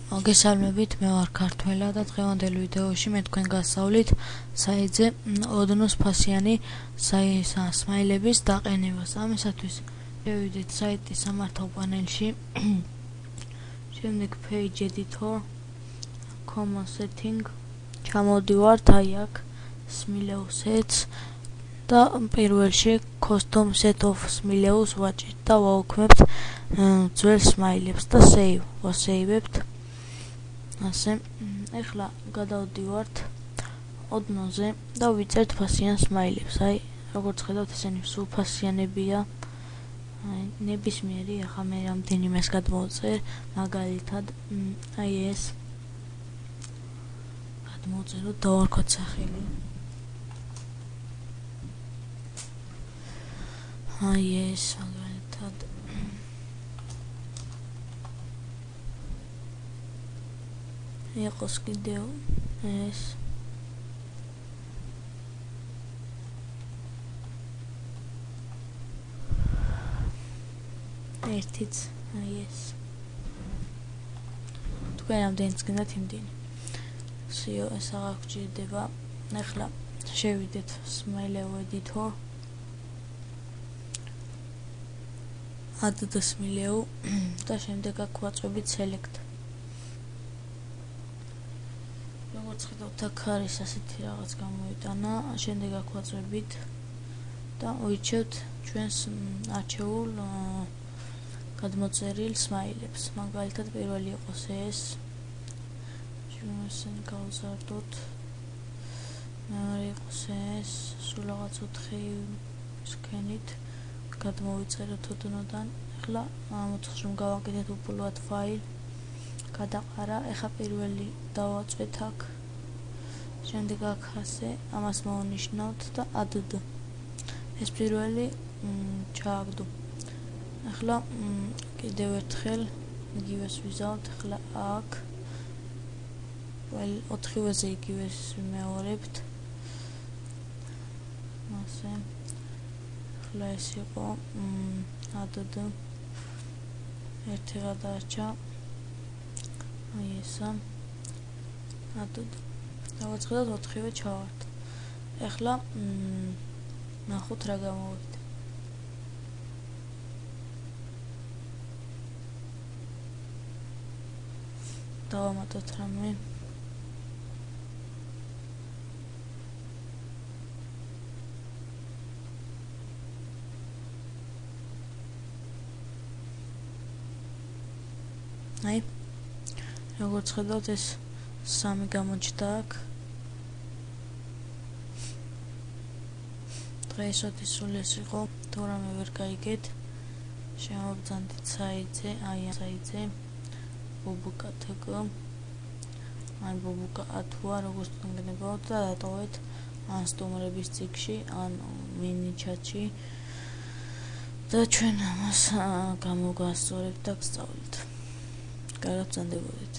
გესალმებით, მე ვარ ქართველა და დღევანდელ ვიდეოში მე თქვენ გასწავლით საიტზე ოდნოს ფასიანი სმაილების დაყენებას. ამისათვის შევიდეთ საიტის სამართავ პანელში, შემდეგ page editor, common setting, ჩამოვდივართ აი აქ smileus sets და პირველში custom set of smileus ვაჭრით და ვაუქმებთ ძველ სმაილებს და save ვასეივებთ. ასე, ეხლა გადავდივართ ოდნოზე და ვიწერთ ფასიან სმაილებს. აი, როგორც ხედავთ, ესენი სულ ფასიანებია. აი, ნებისმიერი, ახლა მე რამდენიმეს გადმოვწერ, მაგალითად, აი ეს გადმოვწეროთ, დავარქვათ სახელი. აი ეს მაგალითად იყოს კიდევ ეს ერთიც აი ეს თქვენ ამდენიც გინდათ იმდენი სიო ეს აღარ გჭირდება. ახლა შევიდეთ smileus editor, add the smileus და შემდეგ აქ ვაწვევით select. როგორც ხედავთ, აქ არის ასეთი რაღაც გამოიტანა, შემდეგ აქ ვაწვევით და ვირჩევთ ჩვენს არჩეულ გადმოწერილ სმაილებს. მაგალითად, პირველი იყოს ეს. ჩვენ გავზარდოთ. მეორე იყოს ეს, სულ რაღაც 4 სკენით გადმოვიწეროთ ოდნოდან. ახლა მოთხოვს რომ გავაკეთეთ უპილოად ფაილ. გადაყარა, ეხა პირველი დავაწვეთ აქ, შემდეგ აქ ასე, ამას მოვნიშნავთ და add. ეს პირველი ჩააგდო. ახლა კიდევ ერთხელ იგივეს ვიზავთ, ახლა აქ 4-ვეზე იგივეს ვიმეორებთ. ასე, ახლა ეს იყო add. ერთი გადარჩა. აი ესა add. როგორც ხედავთ, 4-ვე ჩავართ. ახლა ნახოთ რა გამოვიდა. დავამატოთ რამე. აი, როგორც ხედავთ, ეს 3 გამოჩნდა აქ. დღეისათვის სულ ეს იყო. თუ რამე ვერ გაიგეთ, შემოვბრძანდით საიტზე, აი ამ საიტზე bubka.tg. ან bubka.ua, როგორც გენებავთ და დატოვეთ ან სტუმრების წიგნში, ან mini chat-ში და ჩვენ ამას გამოგასწორებთ და გსწავლით. კარგად ბრძანდებოდეთ.